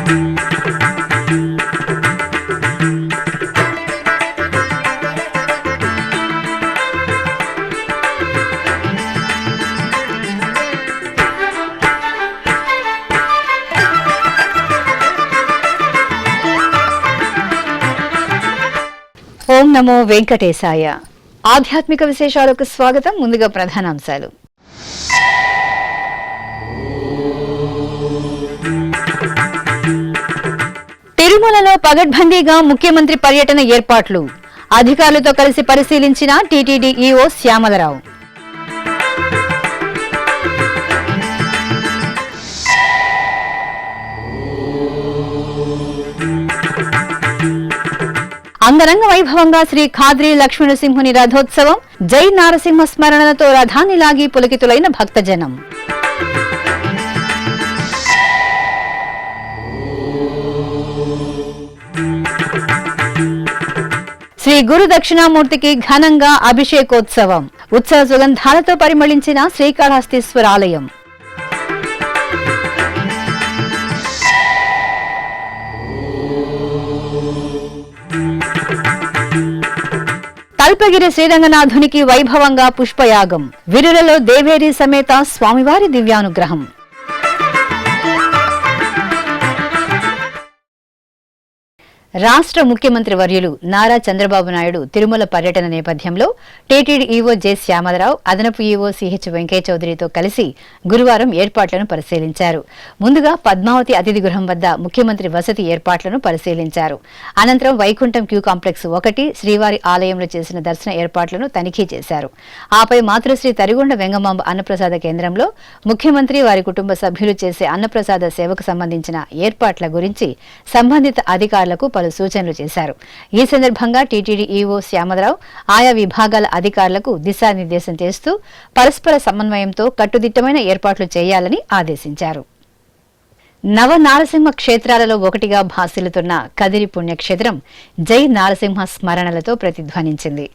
ఓం నమో వెంకటేశాయ. ఆధ్యాత్మిక విశేషాలకు స్వాగతం. ముందుగా ప్రధానాంశాలు. తిరుమలలో పగడ్బందీగా ముఖ్యమంత్రి పర్యటన ఏర్పాట్లు అధికారులతో కలిసి పరిశీలించిన టీటీడీ ఈవో శ్యామలరావు. అంగరంగ వైభవంగా శ్రీ ఖాద్రి లక్ష్మీనరసింహుని రథోత్సవం. జై నారసింహ స్మరణలతో రథాన్ని లాగి పులకితులైన భక్తజనం. శ్రీ గురు దక్షిణామూర్తికి ఘనంగా అభిషేకోత్సవం. ఉత్సవ సుగంధాలతో పరిమళించిన శ్రీకాళహస్తీశ్వర ఆలయం. తల్పగిరి శ్రీరంగనాథునికి వైభవంగా పుష్పయాగం. విరులలో దేవేరి సమేత స్వామివారి దివ్యానుగ్రహం. రాష్ట్ర ముఖ్యమంత్రి వర్యులు నారా చంద్రబాబు నాయుడు తిరుమల పర్యటన నేపథ్యంలో టీటీడీ ఈవో జె శ్యామలరావు, అదనపు ఈవో సిహెచ్ వెంకయ్య చౌదరితో కలిసి గురువారం ఏర్పాట్లను పరిశీలించారు. ముందుగా పద్మావతి అతిథి గృహం వద్ద ముఖ్యమంత్రి వసతి ఏర్పాట్లను పరిశీలించారు. అనంతరం వైకుంఠం క్యూ కాంప్లెక్స్ 1 శ్రీవారి ఆలయంలో చేసిన దర్శన ఏర్పాట్లను తనిఖీ చేశారు. ఆపై మాతృశ్రీ తరిగొండ వెంగమాంబ అన్నప్రసాద కేంద్రంలో ముఖ్యమంత్రి, వారి కుటుంబ సభ్యులు చేసే అన్నప్రసాద సేవకు సంబంధించిన ఏర్పాట్ల గురించి సంబంధిత అధికారులకు పలు సూచనలు చేశారు. ఈ సందర్భంగా టీటీడీ ఈవో శ్యామలరావు ఆయా విభాగాల అధికారులకు దిశానిర్దేశం చేస్తూ పరస్పర సమన్వయంతో కట్టుదిట్టమైన ఏర్పాట్లు చేయాలని ఆదేశించారు. నవ నారసింహ క్షేత్రాలలో ఒకటిగా భాసిల్లుతున్న కదిరి పుణ్యక్షేత్రం జై నారసింహ స్మరణలతో ప్రతిధ్వనించింది.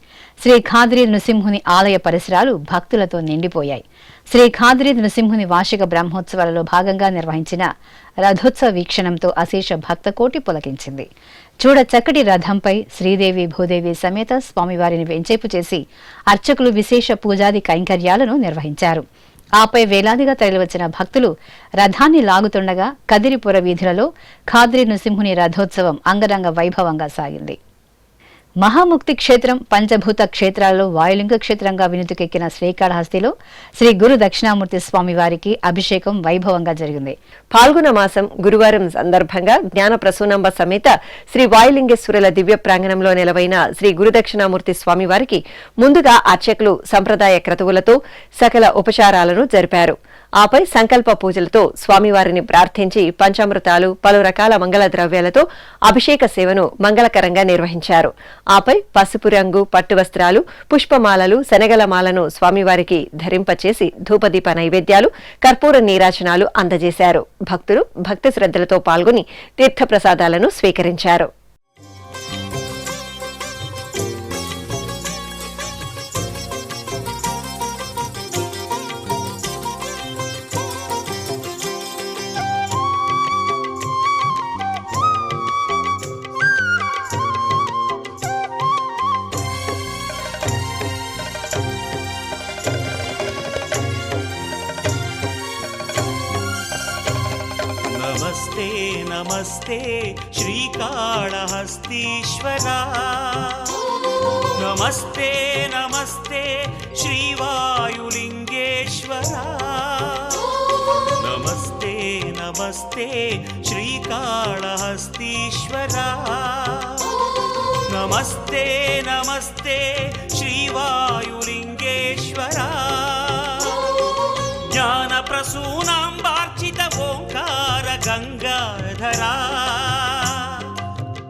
శ్రీ ఖాద్రి నృసింహుని ఆలయ పరిసరాలు భక్తులతో నిండిపోయాయి. శ్రీ ఖాద్రి నృసింహుని వార్షిక బ్రహ్మోత్సవాలలో భాగంగా నిర్వహించిన రథోత్సవ వీక్షణంతో అశేష భక్తకోటి పులకించింది. చూడ చక్కటి రథంపై శ్రీదేవి భూదేవి సమేత స్వామివారిని వెంచేపు చేసి అర్చకులు విశేష పూజాది కైంకర్యాలను నిర్వహించారు. ఆపై వేలాదిగా తరలివచ్చిన భక్తులు రథాన్ని లాగుతుండగా కదిరిపుర వీధులలో ఖాద్రి నృసింహుని రథోత్సవం అంగరంగ వైభవంగా సాగింది. మహాముక్తి క్షేత్రం, పంచభూత క్షేత్రాలలో వాయులింగ క్షేత్రంగా వినుతికెక్కిన శ్రీకాళహస్తిలో శ్రీ గురు దక్షిణామూర్తి స్వామి వారికి అభిషేకం వైభవంగా జరిగింది. పాల్గొన మాసం గురువారం సందర్భంగా జ్ఞాన ప్రసూనంబ సమేత శ్రీ వాయులింగేశ్వరుల దివ్య ప్రాంగణంలో నెలవైన శ్రీ గురు దక్షిణామూర్తి స్వామి వారికి ముందుగా అర్చకులు సంప్రదాయ క్రతువులతో సకల ఉపచారాలను జరిపారు. ఆపై సంకల్ప పూజలతో స్వామివారిని ప్రార్థించి పంచామృతాలు, పలు రకాల మంగళ ద్రవ్యాలతో అభిషేక సేవను మంగళకరంగా నిర్వహించారు. ఆపై పసుపు రంగు పట్టు వస్త్రాలు, పుష్పమాలలు, శనగలమాలను స్వామివారికి ధరింపచేసి ధూపదీప నైవేద్యాలు, కర్పూర నీరాజనాలు అందజేశారు. భక్తులు భక్తి శ్రద్ధలతో పాల్గొని తీర్థప్రసాదాలను స్వీకరించారు. नमस्ते नमस्ते श्रीकाळहस्तीश्वरा, नमस्ते नमस्ते श्रीवायुलिंगेश्वरा, नमस्ते नमस्ते श्रीकाळहस्तीश्वरा, नमस्ते नमस्ते श्रीवायुलिंगेश्वरा, ज्ञानप्रसूनाम्बार्चित ओंकार गंगाधरा,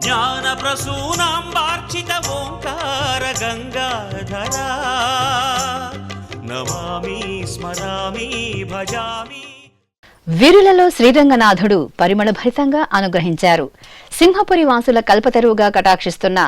ज्ञानप्रसूनाम्बार्चित ओंकार गंगाधरा, नमामि स्मरामि भजामि. వీరులలో శ్రీరంగనాథుడు పరిమళభరితంగా అనుగ్రహించారు. సింహపురి వాసుల కల్పతరువుగా కటాక్షిస్తున్న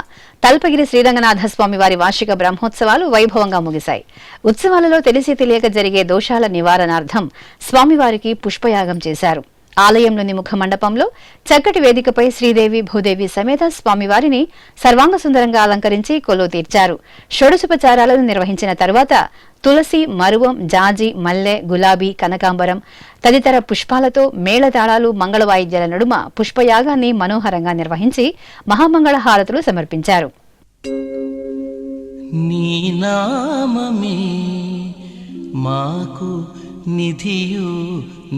తల్పగిరి శ్రీరంగనాథ స్వామి వారి వార్షిక బ్రహ్మోత్సవాలు వైభవంగా ముగిశాయి. ఉత్సవాలలో తెలిసి తెలియక జరిగే దోషాల నివారణార్థం స్వామివారికి పుష్పయాగం చేశారు. ఆలయంలోని ముఖ మండపంలో చక్కటి వేదికపై శ్రీదేవి భూదేవి సమేత స్వామివారిని సర్వాంగ సుందరంగా అలంకరించి కొలువు తీర్చారు. షోడశోపచారాలను నిర్వహించిన తరువాత తులసి, మరువం, జాజి, మల్లె, గులాబీ, కనకాంబరం తదితర పుష్పాలతో మేళతాళాలు, మంగళ వాయిద్యాల నడుమ పుష్పయాగాన్ని మనోహరంగా నిర్వహించి మహామంగళ హారతులు సమర్పించారు. నీ నామమే మాకు నిధియు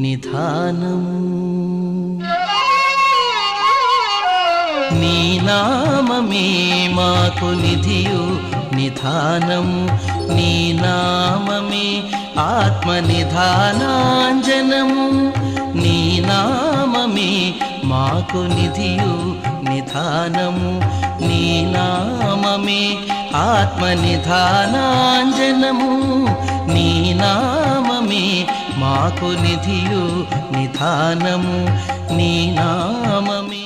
నిధానము, నీ నామమే మాకు నిధియు నిధానము, నీ నామమే ఆత్మ నిధానాంజనము, నీ నామమే మాకు నిధియు నిధానము, నీ నామమే ఆత్మ నిధానాంజనము, నీ నామమే మాకు నిధియు నిధానము, నీ నామమే.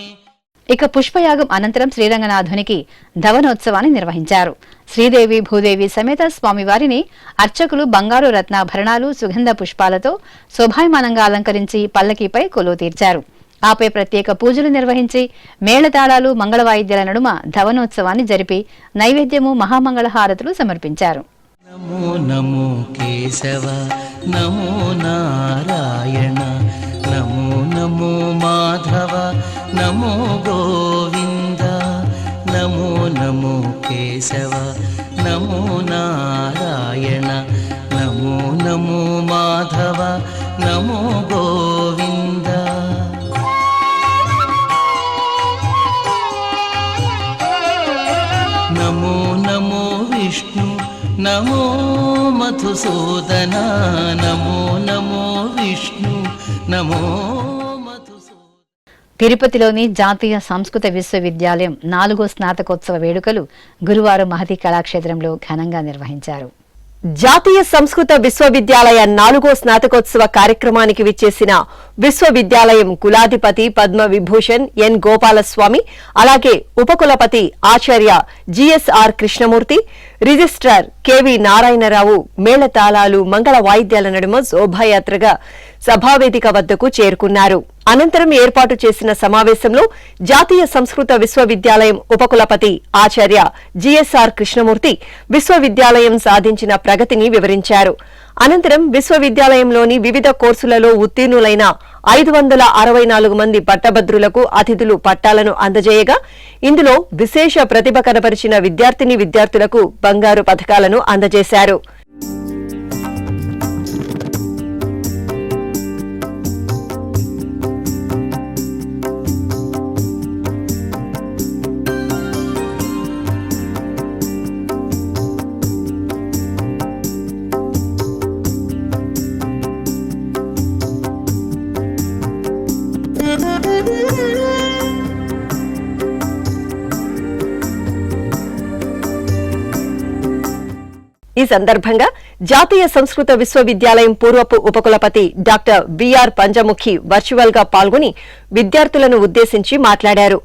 ఇక పుష్పయాగం అనంతరం శ్రీరంగనాథునికి ధవనోత్సవాన్ని నిర్వహించారు. శ్రీదేవి భూదేవి సమేత స్వామివారిని అర్చకులు బంగారు రత్నాభరణాలు, సుగంధ పుష్పాలతో శోభాయమానంగా అలంకరించి పల్లకీపై కొలువు తీర్చారు. ఆపై ప్రత్యేక పూజలు నిర్వహించి మేళతాళాలు, మంగళ వాయిద్యాల నడుమ ధవనోత్సవాన్ని జరిపి నైవేద్యము, మహామంగళ హారతులు సమర్పించారు. నమో నమో కేశవ, నమో నారాయణ, నమో నమో మాధవ, నమో గోవింద, నమో నమో కేశవ, నమో నారాయణ, నమో నమో మాధవ, నమో గోవింద. నమో నమో విష్ణు, నమో మధుసూదన, నమో నమో విష్ణు, నమో మధుసూదన. తిరుపతిలోని జాతీయ సంస్కృత విశ్వవిద్యాలయం 4వ స్నాతకోత్సవ వేడుకలు గురువారం మహతి కళాక్షేత్రంలో ఘనంగా నిర్వహించారు. జాతీయ సంస్కృత విశ్వవిద్యాలయ 4వ స్నాతకోత్సవ కార్యక్రమానికి విచ్చేసిన విశ్వవిద్యాలయం కులాధిపతి పద్మ విభూషణ్ ఎన్ గోపాలస్వామి, అలాగే ఉపకులపతి Acharya G S R Krishnamurthy, registrar K V Narayanarao మేళతాళాలు, మంగళ వాయిద్యాల నడుమ శోభాయాత్రగా సభావేదిక వద్దకు చేరుకున్నారు. అనంతరం ఏర్పాటు చేసిన సమావేశంలో జాతీయ సంస్కృత విశ్వవిద్యాలయం ఉపకులపతి ఆచార్య జిఎస్ఆర్ కృష్ణమూర్తి విశ్వవిద్యాలయం సాధించిన ప్రగతిని వివరించారు. అనంతరం విశ్వవిద్యాలయంలోని వివిధ కోర్సులలో ఉత్తీర్ణులైన 564 మంది పట్టభద్రులకు అతిథులు పట్టాలను అందజేయగా, ఇందులో విశేష ప్రతిభ కనపరిచిన విద్యార్థులకు బంగారు పథకాలను అందజేశారు. ఈ సందర్భంగా జాతీయ సంస్కృత విశ్వవిద్యాలయం పూర్వపు ఉపకులపతి డాక్టర్ బిఆర్ పంచముఖి వర్చువల్ గా పాల్గొని విద్యార్థులను ఉద్దేశించి మాట్లాడారు.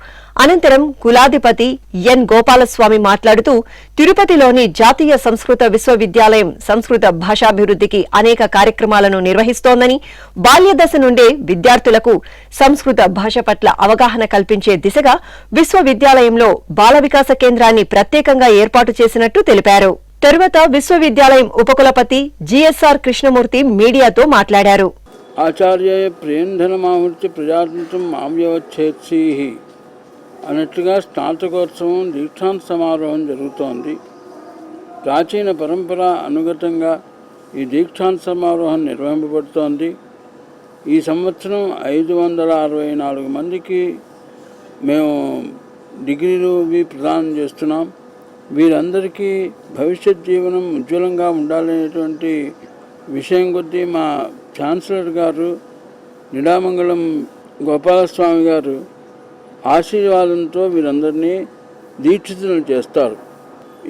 అనంతరం కులాధిపతి ఎన్ గోపాలస్వామి మాట్లాడుతూ, తిరుపతిలోని జాతీయ సంస్కృత విశ్వవిద్యాలయం సంస్కృత భాషాభివృద్ధికి అనేక కార్యక్రమాలను నిర్వహిస్తోందని, బాల్యదశ నుండే విద్యార్థులకు సంస్కృత భాష పట్ల అవగాహన కల్పించే దిశగా విశ్వవిద్యాలయంలో బాల వికాస కేంద్రాన్ని ప్రత్యేకంగా ఏర్పాటు చేసినట్టు తెలిపారు. తరువాత విశ్వవిద్యాలయం ఉపకులపతి జిఎస్ఆర్ కృష్ణమూర్తి మీడియాతో మాట్లాడారు. ఆచార్య ప్రియంధనమాహృత్య ప్రజాతంత్రం మావ్యవచ్ఛేత్సీ అన్నట్లుగా స్నాతకోత్సవం, దీక్షాంత సమారోహం జరుగుతోంది. ప్రాచీన పరంపర అనుగతంగా ఈ దీక్షాంత సమారోహం నిర్వహింపబడుతోంది. ఈ సంవత్సరం 564 మందికి మేము డిగ్రీలు ప్రదానం చేస్తున్నాం. వీరందరికీ భవిష్యత్ జీవనం ఉజ్వలంగా ఉండాలనేటువంటి విషయం కొద్దీ మా ఛాన్సలర్ గారు నిడామంగళం గోపాలస్వామి గారు ఆశీర్వాదంతో వీరందరినీ దీక్షితులను చేస్తారు.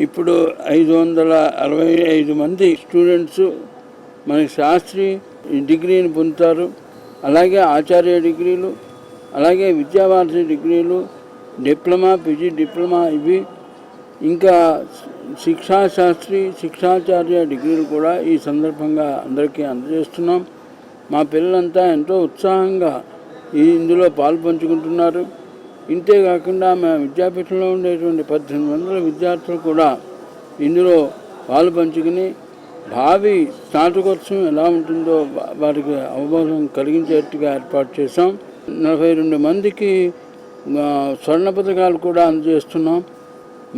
ఇప్పుడు 565 మంది స్టూడెంట్స్ మనకి శాస్త్రి డిగ్రీని పొందుతారు. అలాగే ఆచార్య డిగ్రీలు, అలాగే విద్యావారధి డిగ్రీలు, డిప్లొమా, పీజీ డిప్లొమా, ఇవి ఇంకా శిక్షాశాస్త్రి, శిక్షాచార్య డిగ్రీలు కూడా ఈ సందర్భంగా అందరికీ అందజేస్తున్నాం. మా పిల్లలంతా ఎంతో ఉత్సాహంగా ఇందులో పాలు పంచుకుంటున్నారు. ఇంతేకాకుండా మా విద్యాపీఠంలో ఉండేటువంటి 1800 విద్యార్థులు కూడా ఇందులో పాలు పంచుకుని భావి స్నాతకోత్సవం ఎలా ఉంటుందో వారికి అవబోధం కలిగించేట్టుగా ఏర్పాటు చేశాం. 42 మందికి స్వర్ణ పథకాలు కూడా అందజేస్తున్నాం.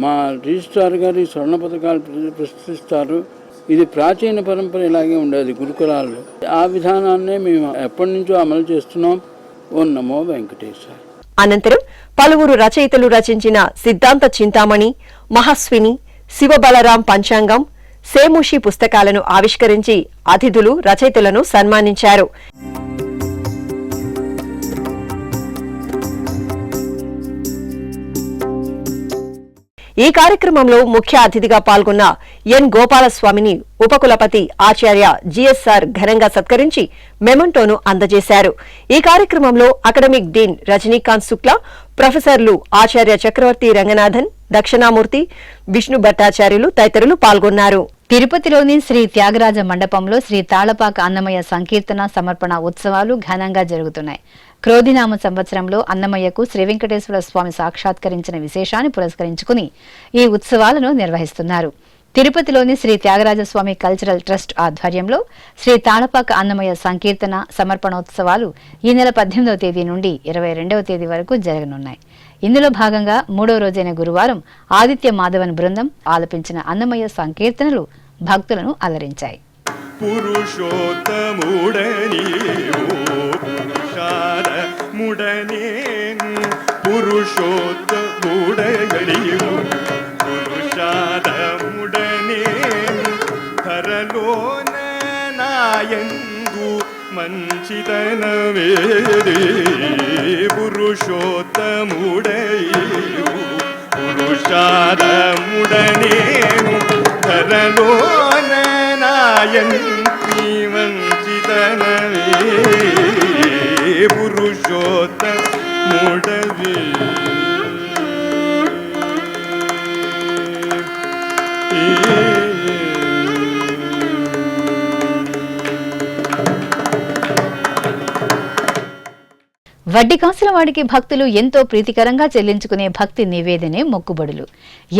మా రిజిస్ట్రార్ గారు ఈ స్వర్ణ పథకాలు ప్రశ్నిస్తారు. ఇది ప్రాచీన పరంపర ఇలాగే ఉండేది గురుకులాల్లో. ఆ విధానాన్నే మేము ఎప్పటి నుంచో అమలు చేస్తున్నాం. ఓం నమో వెంకటేశ్వర. అనంతరం పలువురు రచయితలు రచించిన సిద్ధాంత చింతామణి, మహస్విని, శివబలరాం పంచాంగం, సేముషి పుస్తకాలను ఆవిష్కరించి అతిథులు రచయితలను సన్మానించారు. ఈ కార్యక్రమంలో ముఖ్య అతిథిగా పాల్గొన్న ఎన్ గోపాలస్వామిని ఉపకులపతి ఆచార్య జిఎస్ఆర్ ఘనంగా సత్కరించి మెమంటోను అందజేశారు. ఈ కార్యక్రమంలో అకాడమిక్ డీన్ రజనీకాంత్ శుక్లా, ప్రొఫెసర్లు ఆచార్య చక్రవర్తి రంగనాథన్, దక్షిణామూర్తి, విష్ణు భట్టాచార్యులు తదితరులు పాల్గొన్నారు. తిరుపతిలోని శ్రీ త్యాగరాజ మండపంలో శ్రీ తాళపాక అన్నమయ్య సంకీర్తన సమర్పణ ఉత్సవాలు ఘనంగా జరుగుతున్నాయి. క్రోధినామ సంవత్సరంలో అన్నమయ్యకు శ్రీ వెంకటేశ్వర స్వామి సాక్షాత్కరించిన విశేషాన్ని పురస్కరించుకుని ఈ ఉత్సవాలను నిర్వహిస్తున్నారు. తిరుపతిలోని శ్రీ త్యాగరాజస్వామి కల్చరల్ ట్రస్ట్ ఆధ్వర్యంలో శ్రీ తాళపాక అన్నమయ్య సంకీర్తన సమర్పణోత్సవాలు ఈ నెల 18వ తేదీ నుండి 22వ తేదీ వరకు జరగనున్నాయి. ఇందులో భాగంగా 3వ రోజైన గురువారం ఆదిత్య మాధవన్ బృందం ఆలపించిన అన్నమయ్య సంకీర్తనలు భక్తులను అలరించాయి. మంచితనవేదే పురుషోత్తముడైవు పురుషాదముడనేను ధరలోన నాయన్ని మంచితనవే పురుషోత్తముడవే. వడ్డీ కాసుల వాడికి భక్తులు ఎంతో ప్రీతికరంగా చెల్లించుకునే భక్తి నివేదనే మొక్కుబడులు.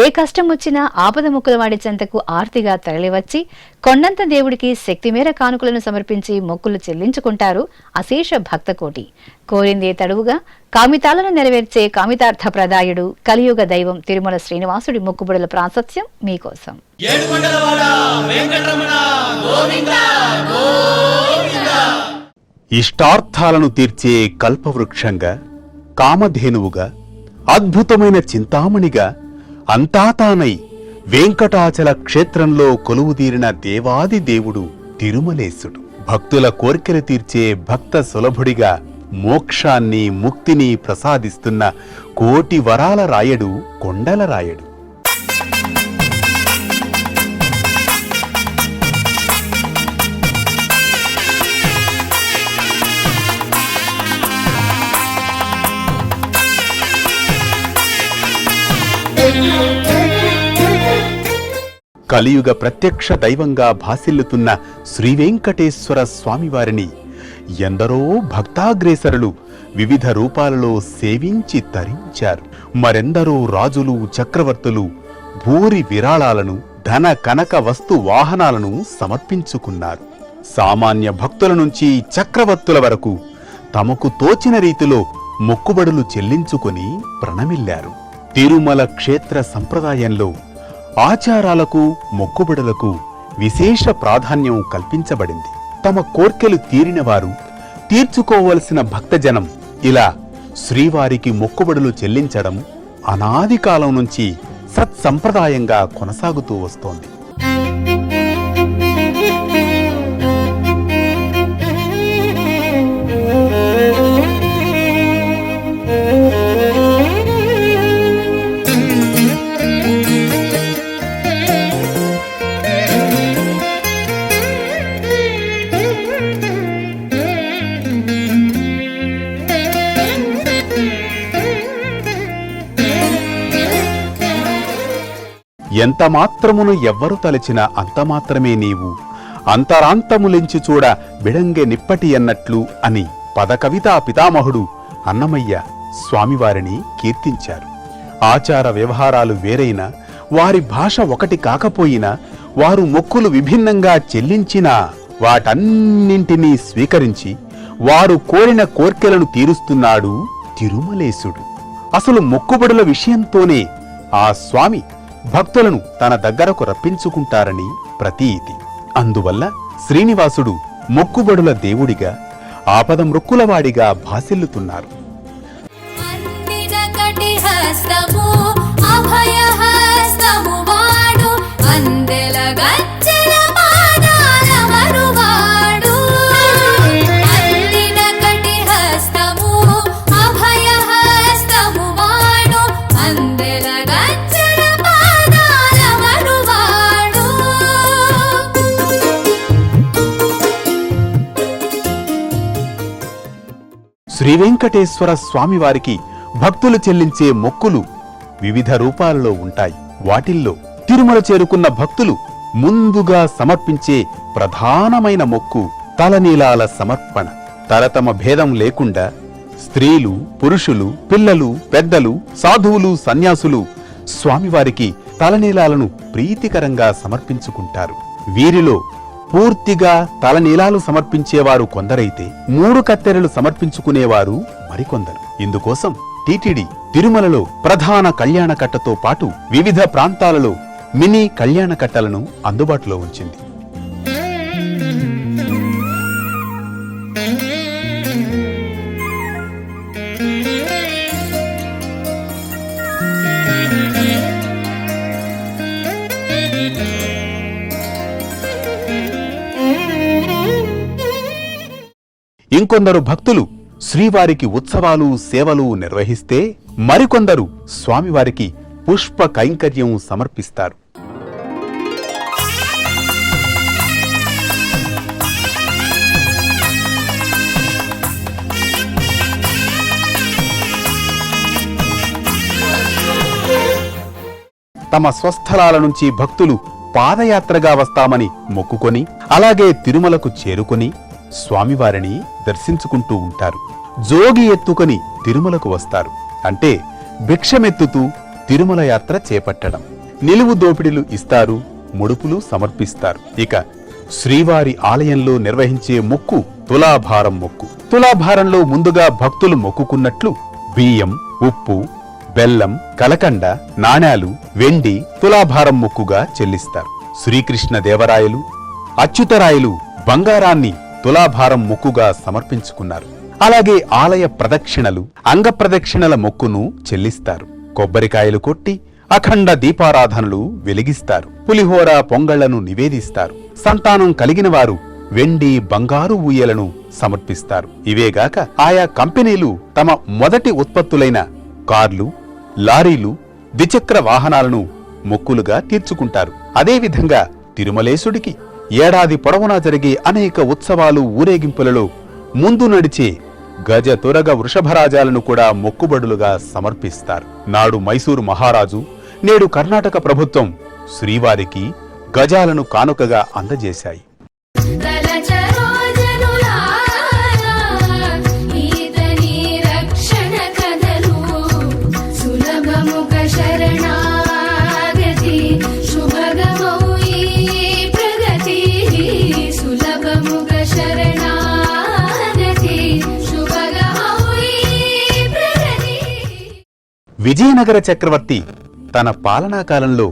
ఏ కష్టం వచ్చినా ఆపద మొక్కుల వాడి చెంతకు ఆర్తిగా తరలివచ్చి కొండంత దేవుడికి శక్తి మేర కానుకలను సమర్పించి మొక్కులు చెల్లించుకుంటారు అశేష భక్తకోటి. కోరిందే తడువుగా కామితాలను నెరవేర్చే కామితార్థ ప్రదాయుడు కలియుగ దైవం తిరుమల శ్రీనివాసుడి మొక్కుబడుల ప్రాశస్త్యం మీకోసం. ఇష్టార్థాలను తీర్చే కల్పవృక్షంగా, కామధేనువుగా, అద్భుతమైన చింతామణిగా అంతా తానై వెంకటాచల క్షేత్రంలో కొలువుదీరిన దేవాది దేవుడు తిరుమలేశుడు. భక్తుల కోర్కెలు తీర్చే భక్త సులభుడిగా మోక్షాన్ని ముక్తిని ప్రసాదిస్తున్న కోటి వరాల రాయడు కొండల రాయడు. కలియుగ ప్రత్యక్ష దైవంగా భాసిల్లుతున్న శ్రీవెంకటేశ్వర స్వామివారిని ఎందరో భక్తాగ్రేసరులు వివిధ రూపాలలో సేవించి తరించారు. మరెందరో రాజులు, చక్రవర్తులు భూరి విరాళాలను, ధన కనక వస్తు వాహనాలను సమర్పించుకున్నారు. సామాన్య భక్తుల నుంచి చక్రవర్తుల వరకు తమకు తోచిన రీతిలో మొక్కుబడులు చెల్లించుకుని ప్రణమిల్లారు. తిరుమల క్షేత్ర సంప్రదాయంలో ఆచారాలకు, మొక్కుబడులకు విశేష ప్రాధాన్యం కల్పించబడింది. తమ కోర్కెలు తీరినవారు, తీర్చుకోవలసిన భక్తజనం ఇలా శ్రీవారికి మొక్కుబడులు చెల్లించడం అనాది కాలం నుంచి సత్సంప్రదాయంగా కొనసాగుతూ వస్తోంది. ఎంత మాత్రమును ఎవ్వరు తలచిన అంతమాత్రమే నీవు, అంతరాంతములించి చూడ బిడంగె నిప్పటి అన్నట్లు అని పదకవితా పితామహుడు అన్నమయ్య స్వామివారిని కీర్తించారు. ఆచార వ్యవహారాలు వేరైనా, వారి భాష ఒకటి కాకపోయినా, వారు మొక్కులు విభిన్నంగా చెల్లించినా వాటన్నింటినీ స్వీకరించి వారు కోరిన కోర్కెలను తీరుస్తున్నాడు తిరుమలేశుడు. అసలు మొక్కుబడుల విషయంతోనే ఆ స్వామి భక్తులను తన దగ్గరకు రప్పించుకుంటారని ప్రతీతి. అందువల్ల శ్రీనివాసుడు మొక్కుబడుల దేవుడిగా, ఆపద మృక్కులవాడిగా భాసిల్లుతున్నారు. శ్రీవెంకటేశ్వర స్వామివారికి భక్తులు చెల్లించే మొక్కులు వివిధ రూపాలలో ఉంటాయి. వాటిల్లో తిరుమల చేరుకున్న భక్తులు ముందుగా సమర్పించే ప్రధానమైన మొక్కు తలనీలాల సమర్పణ. తరతమ భేదం లేకుండా స్త్రీలు, పురుషులు, పిల్లలు, పెద్దలు, సాధువులు, సన్యాసులు స్వామివారికి తలనీలాలను ప్రీతికరంగా సమర్పించుకుంటారు. వీరిలో పూర్తిగా తలనీలాలు సమర్పించేవారు కొందరైతే 3 కత్తెరలు సమర్పించుకునేవారు మరికొందరు. ఇందుకోసం టీటీడీ తిరుమలలో ప్రధాన కళ్యాణకట్టతో పాటు వివిధ ప్రాంతాలలో మినీ కళ్యాణకట్టలను అందుబాటులో ఉంచింది. ఇంకొందరు భక్తులు శ్రీవారికి ఉత్సవాలు, సేవలు నిర్వహిస్తే మరికొందరు స్వామివారికి పుష్ప కైంకర్యం సమర్పిస్తారు. తమ స్వస్థలాల నుంచి భక్తులు పాదయాత్రగా వస్తామని మొక్కుకొని అలాగే తిరుమలకు చేరుకొని స్వామివారిని దర్శించుకుంటూ ఉంటారు. జోగి ఎత్తుకొని తిరుమలకు వస్తారు. అంటే భిక్షమెత్తుతూ తిరుమల యాత్ర చేపట్టడం. నిలువు దోపిడీలు ఇస్తారు, ముడుపులు సమర్పిస్తారు. ఇక శ్రీవారి ఆలయంలో నిర్వహించే మొక్కు తులాభారం మొక్కు. తులాభారంలో ముందుగా భక్తులు మొక్కుకున్నట్లు బియ్యం, ఉప్పు, బెల్లం, కలకండ, నాణేలు, వెండి తులాభారం మొక్కుగా చెల్లిస్తారు. శ్రీకృష్ణ దేవరాయలు, అచ్యుతరాయలు బంగారాన్ని తులాభారం మొక్కుగా సమర్పించుకున్నారు. అలాగే ఆలయ ప్రదక్షిణలు, అంగప్రదక్షిణల మొక్కును చెల్లిస్తారు. కొబ్బరికాయలు కొట్టి అఖండ దీపారాధనలు వెలిగిస్తారు. పులిహోర, పొంగళ్లను నివేదిస్తారు. సంతానం కలిగిన వారు వెండి, బంగారు ఊయలను సమర్పిస్తారు. ఇవేగాక ఆయా కంపెనీలు తమ మొదటి ఉత్పత్తులైన కార్లు, లారీలు, ద్విచక్ర వాహనాలను మొక్కులుగా తీర్చుకుంటారు. అదేవిధంగా తిరుమలేశుడికి ఏడాది పొడవునా జరిగే అనేక ఉత్సవాలు, ఊరేగింపులలో ముందు నడిచే గజ, తురగ, వృషభరాజాలను కూడా మొక్కుబడులుగా సమర్పిస్తారు. నాడు మైసూరు మహారాజు, నేడు కర్ణాటక ప్రభుత్వం శ్రీవారికి గజాలను కానుకగా అందజేశాయి. విజయనగర చక్రవర్తి తన పాలనాకాలంలో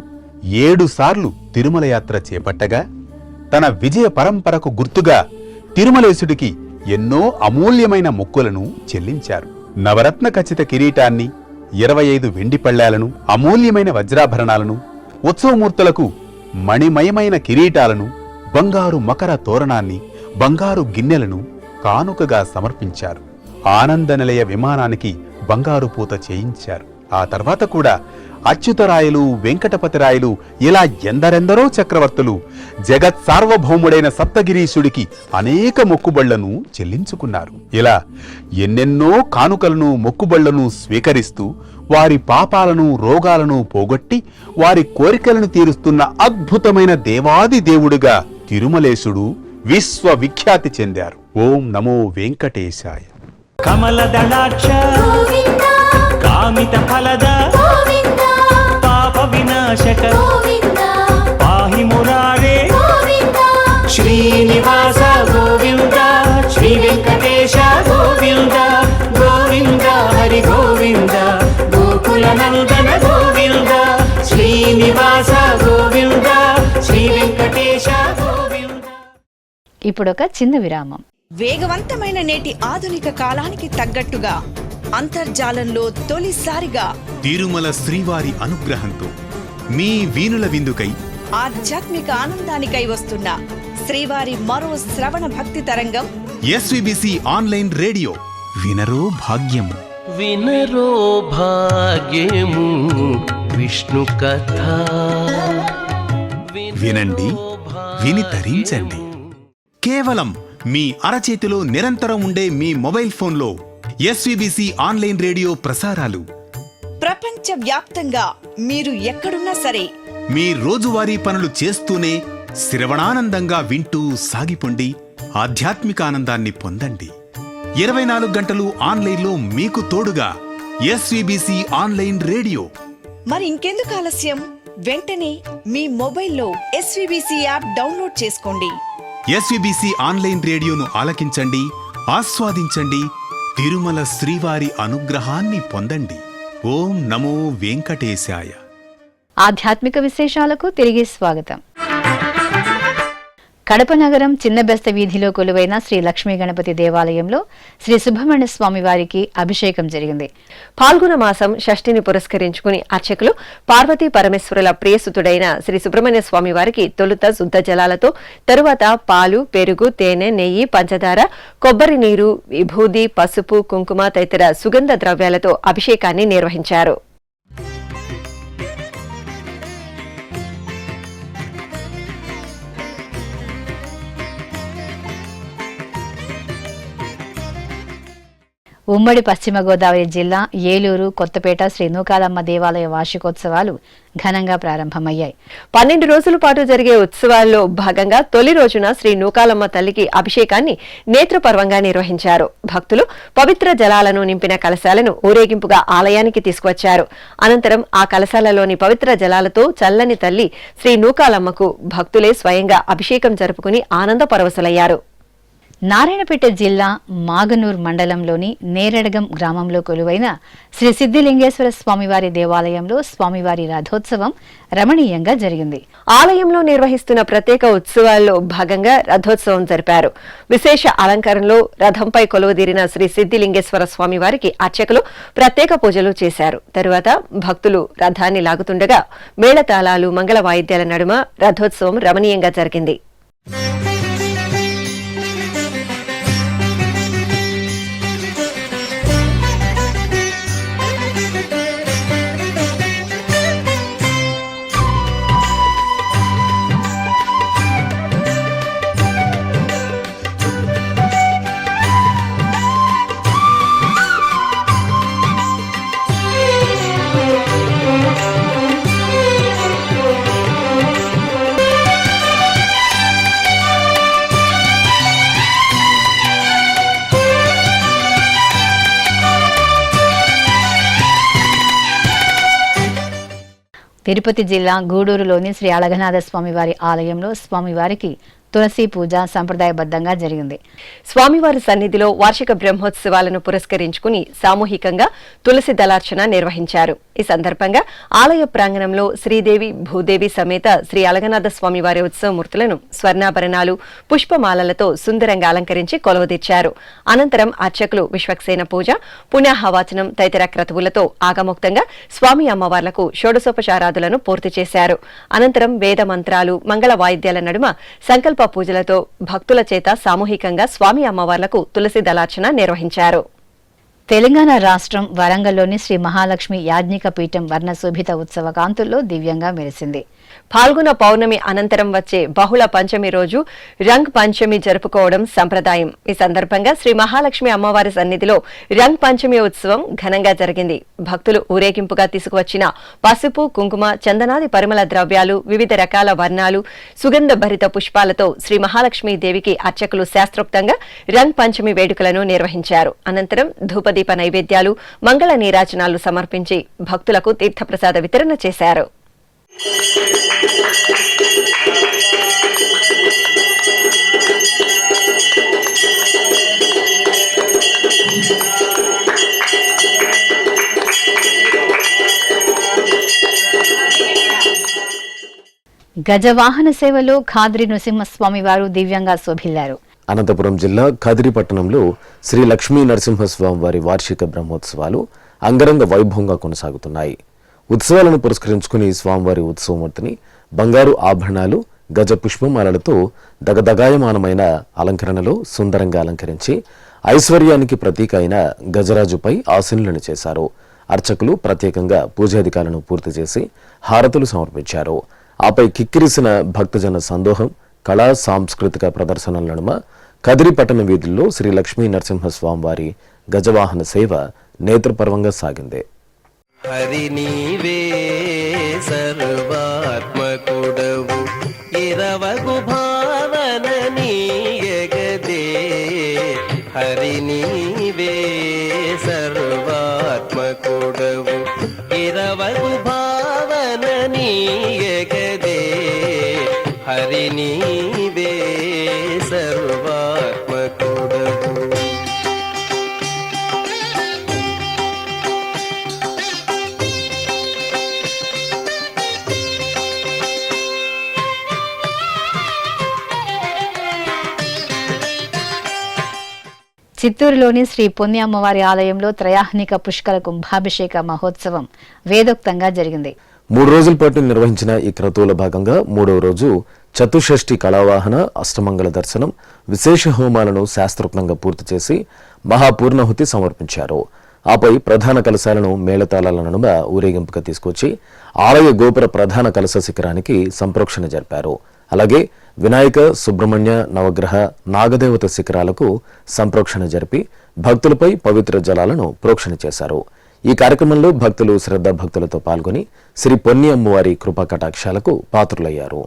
7 సార్లు తిరుమల యాత్ర చేపట్టగా తన విజయ పరంపరకు గుర్తుగా తిరుమలేశుడికి ఎన్నో అమూల్యమైన మొక్కులను చెల్లించారు. నవరత్న ఖచ్చిత కిరీటాన్ని, 25 వెండి పళ్ళాలను, అమూల్యమైన వజ్రాభరణాలను, ఉత్సవమూర్తులకు మణిమయమైన కిరీటాలను, బంగారు మకర తోరణాన్ని, బంగారు గిన్నెలను కానుకగా సమర్పించారు. ఆనంద నిలయ విమానానికి బంగారు పూత చేయించారు. ఆ తర్వాత కూడా అచ్యుతరాయలు, వెంకటపతిరాయలు ఇలా ఎందరెందరో చక్రవర్తులు జగత్ సార్వభౌముడైన సప్తగిరీశుడికి అనేక మొక్కుబళ్లను చెల్లించుకున్నారు. ఇలా ఎన్నెన్నో కానుకలను, మొక్కుబళ్లను స్వీకరిస్తూ వారి పాపాలను, రోగాలను పోగొట్టి వారి కోరికలను తీరుస్తున్న అద్భుతమైన దేవాది దేవుడుగా తిరుమలేశుడు విశ్వవిఖ్యాతి చెందారు. ఓం నమో వెంకటేశాయ. కమలదళాక్ష కామిత ఫలద పాప వినాశక పాహి మురారే శ్రీనివాస గోవింద శ్రీ వెంకటేశ గోవింద గోవింద హరి గోవింద గోకుల నందన గోవింద శ్రీనివాస గోవింద శ్రీ వెంకటేశ గోవింద. ఇప్పుడొక చిన్న విరామం. వేగవంతమైన నేటి ఆధునిక కాలానికి తగ్గట్టుగా అంతర్జాలంలో తొలిసారిగా తిరుమల శ్రీవారి అనుగ్రహంతో మీ వీణుల విందుకై ఆధ్యాత్మిక ఆనందానికై వస్తున్న శ్రీవారి మరో శ్రవణ భక్తి తరంగం ఎస్విబిసి ఆన్లైన్ రేడియో వినరో భాగ్యము. వినరో భాగ్యము విష్ణు కథ. వినండి, విని తరించండి. కేవలం మీ అరచేతిలో నిరంతరం ఉండే మీ మొబైల్ ఫోన్లో ఎస్విబిసి ఆన్లైన్ రేడియో ప్రసారాలు ప్రపంచ వ్యాప్తంగా మీరు ఎక్కడున్నా సరే మీ రోజువారీ పనులు చేస్తూనే శ్రవణానందంగా వింటూ సాగిపోండి, ఆధ్యాత్మిక ఆనందాన్ని పొందండి. 24 గంటలు ఆన్లైన్లో మీకు తోడుగా ఎస్విబిసి ఆన్లైన్ రేడియో. మరి ఇంకెందుకు ఆలస్యం? వెంటనే మీ మొబైల్లో ఎస్వీబీసీ యాప్ డౌన్లోడ్ చేసుకోండి. ఎస్విబిసి ఆన్లైన్ రేడియోను ఆలకించండి, ఆస్వాదించండి, తిరుమల శ్రీవారి అనుగ్రహాన్ని పొందండి. ఓం నమో వెంకటేశాయ. ఆధ్యాత్మిక విశేషాలకు తిరిగి స్వాగతం. కడప నగరం చిన్నబెస్త వీధిలో కొలువైన శ్రీ లక్ష్మీ గణపతి దేవాలయంలో శ్రీ సుబ్రహ్మణ్య స్వామి వారికి అభిషేకం జరిగింది. పాల్గొన మాసం షష్ఠిని పురస్కరించుకుని అర్చకులు పార్వతీ పరమేశ్వరుల ప్రియసుతుడైన శ్రీ సుబ్రహ్మణ్య స్వామి వారికి తొలుత శుద్ధ జలాలతో, తరువాత పాలు, పెరుగు, తేనె, నెయ్యి, పంచదార, కొబ్బరి నీరు, విభూది, పసుపు, కుంకుమ తదితర సుగంధ ద్రవ్యాలతో అభిషేకాన్ని నిర్వహించారు. ఉమ్మడి పశ్చిమ గోదావరి జిల్లా ఏలూరు, కొత్తపేట శ్రీ నూకాలమ్మ దేవాలయ వార్షికోత్సవాలు ఘనంగా ప్రారంభమయ్యాయి. 12 రోజుల పాటు జరిగే ఉత్సవాల్లో భాగంగా తొలి రోజున శ్రీ నూకాలమ్మ తల్లికి అభిషేకాన్ని నేత్రపర్వంగా నిర్వహించారు. భక్తులు పవిత్ర జలాలను నింపిన కలశాలను ఊరేగింపుగా ఆలయానికి తీసుకువచ్చారు. అనంతరం ఆ కలశాలలోని పవిత్ర జలాలతో చల్లని తల్లి శ్రీ నూకాలమ్మకు భక్తులే స్వయంగా అభిషేకం జరుపుకుని ఆనంద పరవశులయ్యారు. నారాయణపేట జిల్లా మాగనూర్ మండలంలోని నేరడగం గ్రామంలో కొలువైన శ్రీ సిద్ధిలింగేశ్వర స్వామివారి దేవాలయంలో స్వామివారి రథోత్సవం రమణీయంగా జరిగింది. ఆలయంలో నిర్వహిస్తున్న ప్రత్యేక ఉత్సవాల్లో భాగంగా రథోత్సవం జరిపారు. విశేష అలంకరణలో రథంపై కొలువుదీరిన శ్రీ సిద్ధిలింగేశ్వర స్వామివారికి అర్చకులు ప్రత్యేక పూజలు చేశారు. తరువాత భక్తులు రథాన్ని లాగుతుండగా మేళతాళాలు, మంగళ వాయిద్యాల నడుమ రథోత్సవం రమణీయంగా జరిగింది. తిరుపతి జిల్లా గూడూరులోని శ్రీ అళగనాథ స్వామివారి ఆలయంలో స్వామివారికి తులసి పూజ సంప్రదాయబద్ధంగా జరిగింది. స్వామివారి సన్నిధిలో వార్షిక బ్రహ్మోత్సవాలను పురస్కరించుకుని సామూహికంగా తులసి దళార్చన నిర్వహించారు. ఈ సందర్భంగా ఆలయ ప్రాంగణంలో శ్రీదేవి, భూదేవి సమేత శ్రీ అళగనాథ స్వామివారి ఉత్సవమూర్తులను స్వర్ణాభరణాలు, పుష్పమాలలతో సుందరంగా అలంకరించి కొలువుదీర్చారు. అనంతరం అర్చకులు విశ్వక్సేన పూజ, పుణ్యాహవాచనం తదితర క్రతువులతో ఆగమోక్తంగా స్వామి అమ్మవార్లకు షోడశోపచారాదులను పూర్తి చేశారు. అనంతరం వేద మంత్రాలు, మంగళ వాయిద్యాల నడుమ సంకల్ప పూజలతో భక్తుల చేత సామూహికంగా స్వామి అమ్మవార్లకు తులసి దళార్చన నిర్వహించారు. తెలంగాణ రాష్ట్రం వరంగల్లోని శ్రీ మహాలక్ష్మి యాజ్ఞిక పీఠం వర్ణ శోభిత ఉత్సవ కాంతుల్లో దివ్యంగా మెరిసింది. పాల్గొన పౌర్ణమి అనంతరం వచ్చే బహుళ పంచమి రోజు రంగ్ పంచమి జరుపుకోవడం సంప్రదాయం. ఈ సందర్భంగా శ్రీ మహాలక్ష్మి అమ్మవారి సన్నిధిలో రంగ్ పంచమి ఉత్సవం ఘనంగా జరిగింది. భక్తులు ఊరేగింపుగా తీసుకువచ్చిన పసుపు, కుంకుమ, చందనాది పరిమళ ద్రవ్యాలు, వివిధ రకాల వర్ణాలు, సుగంధ భరిత పుష్పాలతో శ్రీ మహాలక్ష్మి దేవికి అర్చకులు శాస్త్రోక్తంగా రంగ్ పంచమి వేడుకలను నిర్వహించారు. అనంతరం ధూపదీప నైవేద్యాలు, మంగళ నీరాజనాలు సమర్పించి భక్తులకు తీర్థప్రసాద వితరణ చేశారు. గజవాహన సేవలో ఖాద్రి నృసింహస్వామి వారు దివ్యంగా శోభిల్లారు. అనంతపురం జిల్లా ఖాద్రి పట్టణంలో శ్రీ లక్ష్మీ నరసింహస్వామి వారి వార్షిక బ్రహ్మోత్సవాలు అంగరంగ వైభవంగా కొనసాగుతున్నాయి. ఉత్సవాలను పురస్కరించుకుని స్వామివారి ఉత్సవమూర్తిని బంగారు ఆభరణాలు, గజ పుష్పమాలలతో దగదగాయమానమైన అలంకరణలో సుందరంగా అలంకరించి ఐశ్వర్యానికి ప్రతీక అయిన గజరాజుపై ఆసీనులను చేశారు. అర్చకులు ప్రత్యేకంగా పూజాధికారులను పూర్తి చేసి హారతులు సమర్పించారు. ఆపై కిక్కిరిసిన భక్తజన సందోహం, కళా సాంస్కృతిక ప్రదర్శనల నడుమ కదిరి పట్టణ వీధుల్లో శ్రీ లక్ష్మీ నరసింహస్వామి వారి గజవాహన సేవ నేత్రపర్వంగా సాగింది. హరి నీవే సర్వాత్మకుడవు ఇరవగు భావన నీయగదే. హరి నీవే సర్వాత్మకుడవు ఇరవగు భావన నీయగదే. హరి నీవే సర్వాత్మకుడవు. చిత్తూరులోని శ్రీ పొన్ని అమ్మవారి ఆలయంలో త్రయాహ్నిక పుష్కర కుంభాభిషేక మహోత్సవం వేదోక్తంగా జరిగింది. 3 రోజుల పాటు నిర్వహించిన ఈ క్రతువుల భాగంగా 3వ రోజు చతుషష్ఠి కళావాహన, అష్టమంగళ దర్శనం, విశేష హోమాలను శాస్త్రోక్తంగా పూర్తి చేసి మహాపూర్ణాహుతి సమర్పించారు. ఆపై ప్రధాన కలశాలను మేళతాళాల నడుమ ఊరేగింపుగా తీసుకొచ్చి ఆలయ గోపుర ప్రధాన కలశ శిఖరానికి సంప్రోక్షణ జరిపారు. అలాగే వినాయక, సుబ్రహ్మణ్య, నవగ్రహ, నాగదేవత శిఖరాలకు సంప్రోక్షణ జరిపి భక్తులపై పవిత్ర జలాలను ప్రోక్షణ చేశారు. ఈ కార్యక్రమంలో భక్తులు శ్రద్ధా భక్తులతో పాల్గొని శ్రీ పొన్ని అమ్మవారి కృపా కటాక్షాలకు పాత్రులయ్యారు.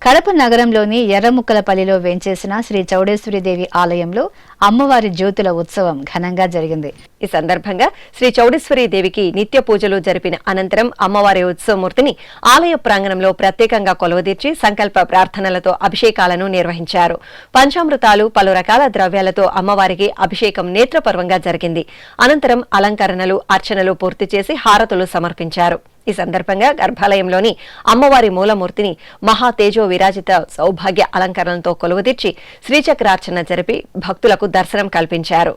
కడప నగరంలోని ఎర్రముక్కలపల్లిలో వేంచేసిన శ్రీ చౌడేశ్వరీదేవి ఆలయంలో అమ్మవారి జ్యోతుల ఉత్సవం ఘనంగా జరిగింది. ఈ సందర్భంగా శ్రీ చౌడేశ్వరీదేవికి నిత్య పూజలు జరిపిన అనంతరం అమ్మవారి ఉత్సవమూర్తిని ఆలయ ప్రాంగణంలో ప్రత్యేకంగా కొలువుదీర్చి సంకల్ప ప్రార్థనలతో అభిషేకాలను నిర్వహించారు. పంచామృతాలు, పలు రకాల ద్రవ్యాలతో అమ్మవారికి అభిషేకం నేత్రపర్వంగా జరిగింది. అనంతరం అలంకరణలు, అర్చనలు పూర్తి చేసి హారతులు సమర్పించారు. ఈ సందర్భంగా గర్భాలయంలోని అమ్మవారి మూలమూర్తిని మహా తేజో విరాజిత సౌభాగ్య అలంకరణలతో కొలువుదీర్చి శ్రీచక్రార్చన జరిపి భక్తులకు దర్శనం కల్పించారు.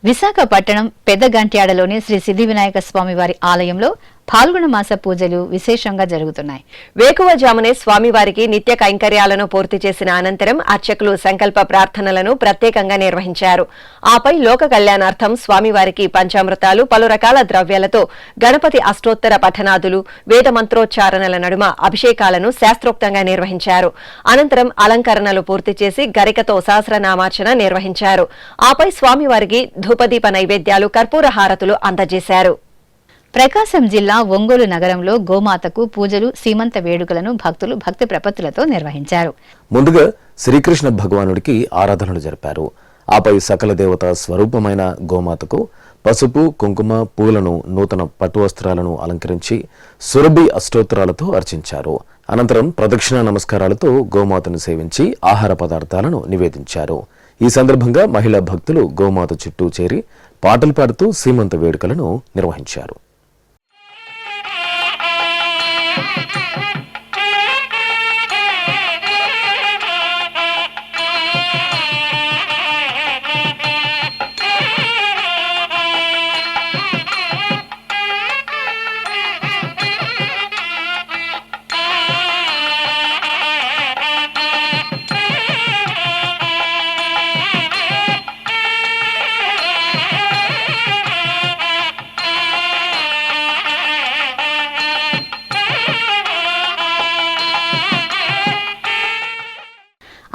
విశాఖపట్నం పెద్దగంట్యాడలోని శ్రీ సిద్ధి వినాయక స్వామి వారి ఆలయంలో పాల్గొన మాస పూజలు విశేషంగా జరుగుతున్నాయి. వేకువజామునే స్వామివారికి నిత్య కైంకర్యాలను పూర్తి చేసిన అనంతరం అర్చకులు సంకల్ప ప్రార్థనలను ప్రత్యేకంగా నిర్వహించారు. ఆపై లోక కళ్యాణార్థం స్వామివారికి పంచామృతాలు, పలు రకాల ద్రవ్యాలతో గణపతి అష్టోత్తర పఠనాదులు, వేద మంత్రోచ్చారణల నడుమ అభిషేకాలను శాస్త్రోక్తంగా నిర్వహించారు. అనంతరం అలంకరణలు పూర్తి చేసి గరికతో సహస్రనామార్చన నిర్వహించారు. ఆపై స్వామివారికి ధూపదీప నైవేద్యాలు, కర్పూర హారతులు అందజేశారు. ప్రకాశం జిల్లా ఒంగోలు నగరంలో గోమాతకు పూజలు సీమంత వేడుకలను భక్తులు భక్తి ప్రపత్తులతో నిర్వహించారు. ముందుగా శ్రీకృష్ణ భగవానుడికి ఆరాధనలు జరిపారు. ఆపై సకల దేవత స్వరూపమైన గోమాతకు పసుపు కుంకుమ పూలను నూతన పట్టు వస్త్రాలను అలంకరించి సురభి అష్టోత్తరాలతో అర్చించారు. అనంతరం ప్రదక్షిణ నమస్కారాలతో గోమాతను సేవించి ఆహార పదార్థాలను నివేదించారు. ఈ సందర్భంగా మహిళా భక్తులు గోమాత చుట్టూ చేరి పాటలు పాడుతూ సీమంత వేడుకలను నిర్వహించారు.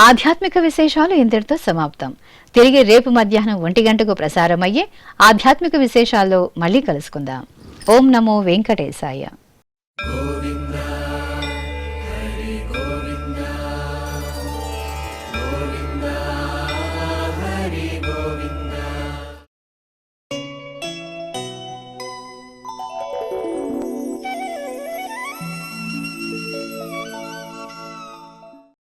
ఆధ్యాత్మిక విశేషాలు ఇంతటితో సమాప్తం. తిరిగి రేపు మధ్యాహ్నం 1 గంటకు ప్రసారమయ్యే ఆధ్యాత్మిక విశేషాల్లో మళ్ళీ కలుసుకుందాం. ఓం నమో వెంకటేశాయ.